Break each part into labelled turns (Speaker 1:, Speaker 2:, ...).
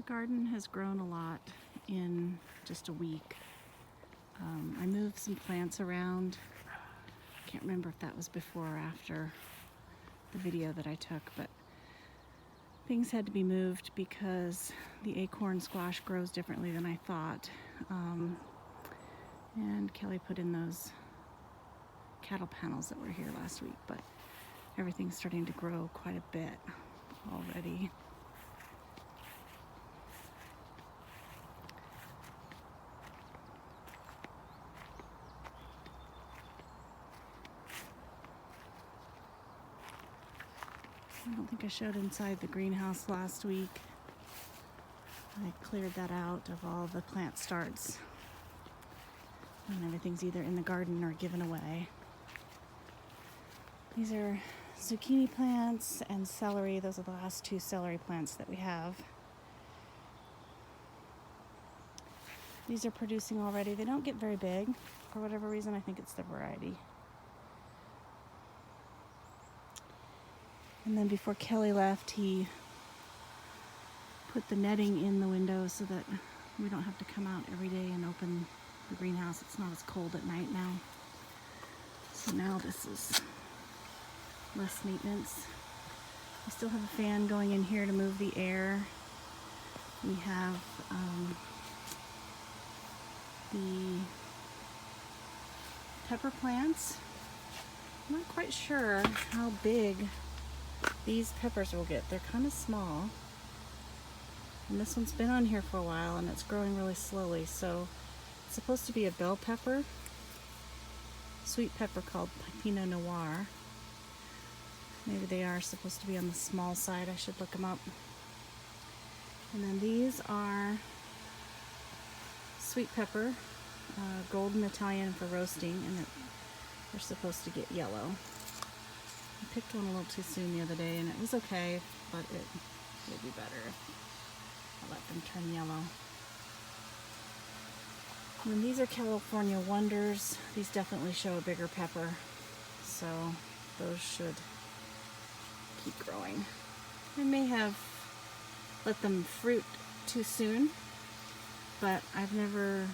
Speaker 1: garden has grown a lot in just a week. I moved some plants around. I can't remember if that was before or after the video that I took, but things had to be moved because the acorn squash grows differently than I thought. And Kelly put in those cattle panels that were here last week, but everything's starting to grow quite a bit already. I don't think I showed inside the greenhouse last week. I cleared that out of all the plant starts, and everything's either in the garden or given away. These are zucchini plants and celery. Those are the last two celery plants that we have. These are producing already. They don't get very big for whatever reason. I think it's the variety. And then before Kelly left, he put the netting in the window so that we don't have to come out every day and open the greenhouse. It's not as cold at night now. So now this is less maintenance. We still have a fan going in here to move the air. We have the pepper plants. I'm not quite sure how big these peppers will get. They're kind of small. And this one's been on here for a while and it's growing really slowly. So it's supposed to be a bell pepper, sweet pepper called Pinot Noir. Maybe they are supposed to be on the small side. I should look them up. And then these are sweet pepper, golden Italian for roasting, and they're supposed to get yellow. I picked one a little too soon the other day and it was okay, but it will be better if I let them turn yellow. And these are California Wonders. These definitely show a bigger pepper, so those should keep growing. I may have let them fruit too soon, but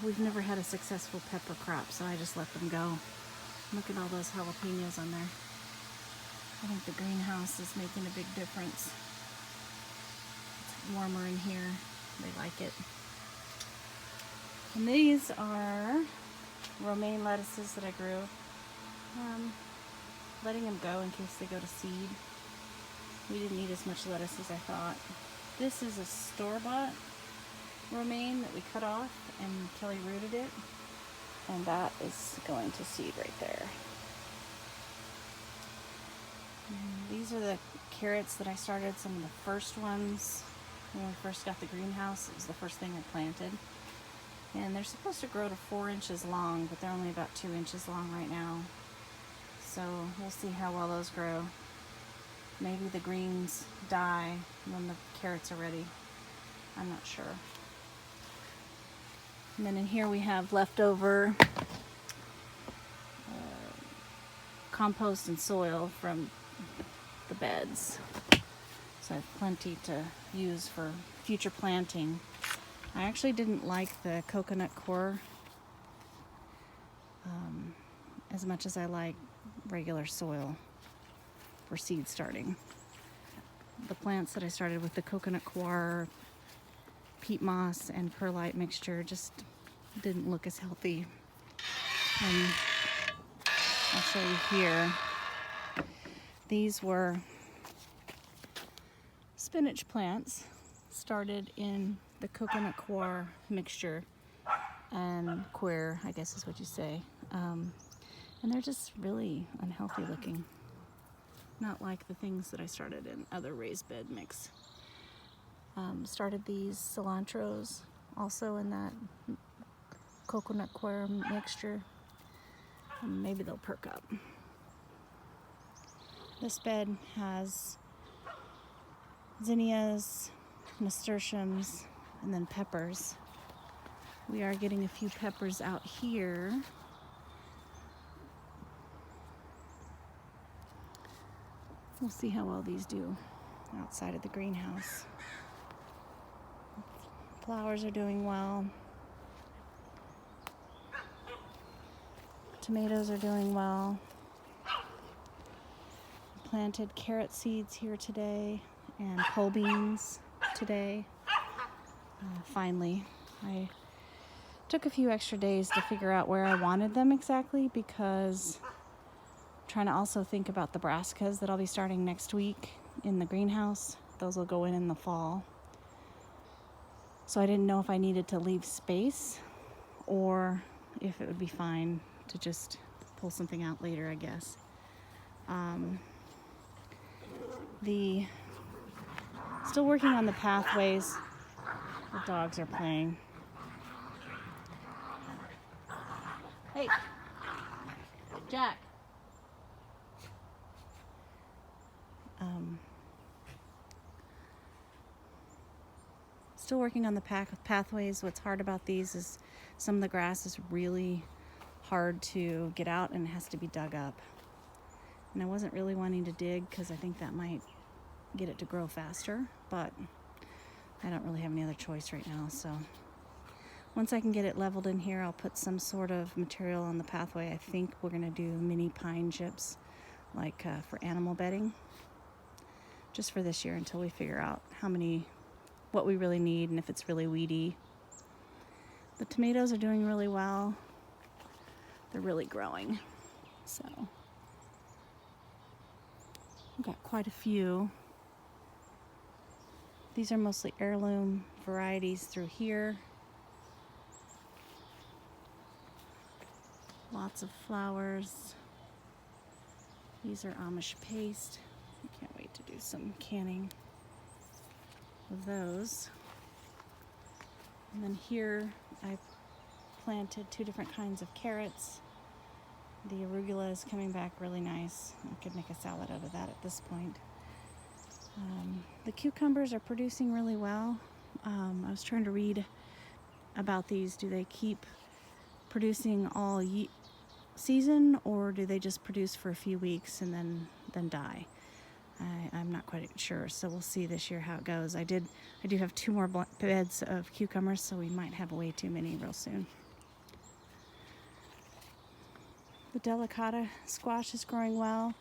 Speaker 1: we've never had a successful pepper crop, so I just let them go. Look at all those jalapenos on there. I think the greenhouse is making a big difference. It's warmer in here. They like it. And these are romaine lettuces that I grew. Letting them go in case they go to seed. We didn't need as much lettuce as I thought. This is a store-bought romaine that we cut off and Kelly rooted it. And that is going to seed right there. These are the carrots that I started, some of the first ones when we first got the greenhouse. It was the first thing I planted. And they're supposed to grow to 4 inches long, but they're only about 2 inches long right now. So we'll see how well those grow. Maybe the greens die when the carrots are ready. I'm not sure. And then in here we have leftover compost and soil from the beds. So I have plenty to use for future planting. I actually didn't like the coconut coir as much as I like regular soil for seed starting. The plants that I started with the coconut coir, peat moss, and perlite mixture just didn't look as healthy. And I'll show you here. These were spinach plants started in the coconut coir mixture and coir, I guess is what you say. And they're just really unhealthy looking. Not like the things that I started in other raised bed mix. Started these cilantros also in that coconut coir mixture. Maybe they'll perk up. This bed has zinnias, nasturtiums, and then peppers. We are getting a few peppers out here. We'll see how well these do outside of the greenhouse. flowers are doing well. Tomatoes are doing well. Planted carrot seeds here today and pole beans today. Finally, I took a few extra days to figure out where I wanted them exactly because I'm trying to also think about the brassicas that I'll be starting next week in the greenhouse. Those will go in the fall. So I didn't know if I needed to leave space or if it would be fine to just pull something out later, I guess. Still working on the pathways. The dogs are playing. Hey, Jack. Still working on the pathways. What's hard about these is some of the grass is really hard to get out and it has to be dug up. And I wasn't really wanting to dig because I think that might get it to grow faster, but I don't really have any other choice right now. So once I can get it leveled in here, I'll put some sort of material on the pathway. I think we're going to do mini pine chips, like for animal bedding, just for this year until we figure out what we really need and if it's really weedy. The tomatoes are doing really well. They're really growing. So I've got quite a few. These are mostly heirloom varieties through here. Lots of flowers. These are Amish paste. I can't wait to do some canning of those. And then here I planted 2 different kinds of carrots. The arugula is coming back really nice. I could make a salad out of that at this point. The cucumbers are producing really well. I was trying to read about these. Do they keep producing all season, or do they just produce for a few weeks and then die? I'm not quite sure, so we'll see this year how it goes. I do have 2 more beds of cucumbers, so we might have way too many real soon. The delicata squash is growing well.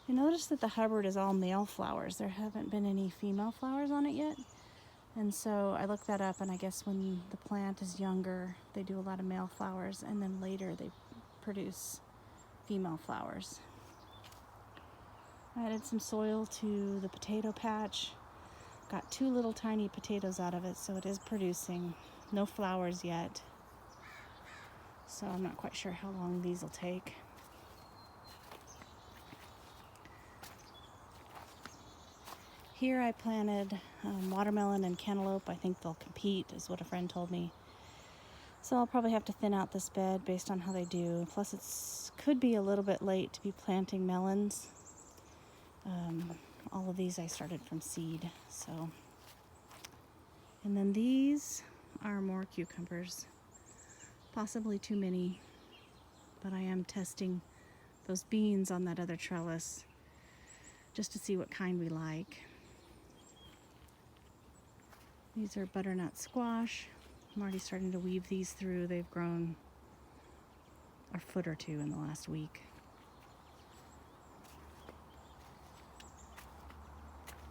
Speaker 1: I noticed that the Hubbard is all male flowers. There haven't been any female flowers on it yet. And so I looked that up, and I guess when the plant is younger, they do a lot of male flowers, and then later they produce female flowers. I added some soil to the potato patch. Got 2 little tiny potatoes out of it, so it is producing. No flowers yet. So I'm not quite sure how long these will take. Here I planted watermelon and cantaloupe. I think they'll compete, is what a friend told me. So I'll probably have to thin out this bed based on how they do. Plus could be a little bit late to be planting melons. All of these I started from seed. So, and then these are more cucumbers. Possibly too many, but I am testing those beans on that other trellis just to see what kind we like. These are butternut squash. I'm already starting to weave these through. They've grown a foot or 2 in the last week.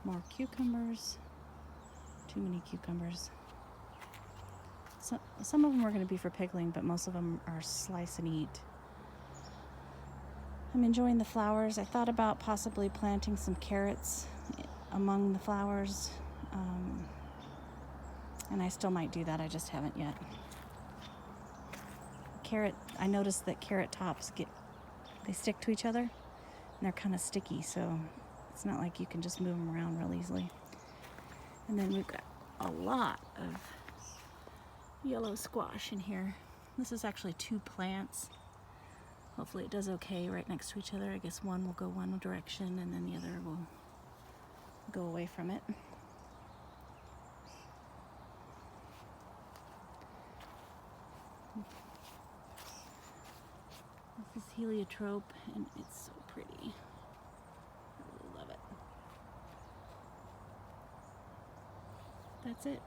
Speaker 1: More cucumbers. Too many cucumbers. Some of them are going to be for pickling, but most of them are slice and eat. I'm enjoying the flowers. I thought about possibly planting some carrots among the flowers. And I still might do that. I just haven't yet. I noticed that carrot tops they stick to each other, and they're kind of sticky, so it's not like you can just move them around real easily. And then we've got a lot of yellow squash in here. This is actually 2 plants. Hopefully it does okay right next to each other. I guess one will go one direction and then the other will go away from it. This is heliotrope, and it's so pretty. I really love it. That's it.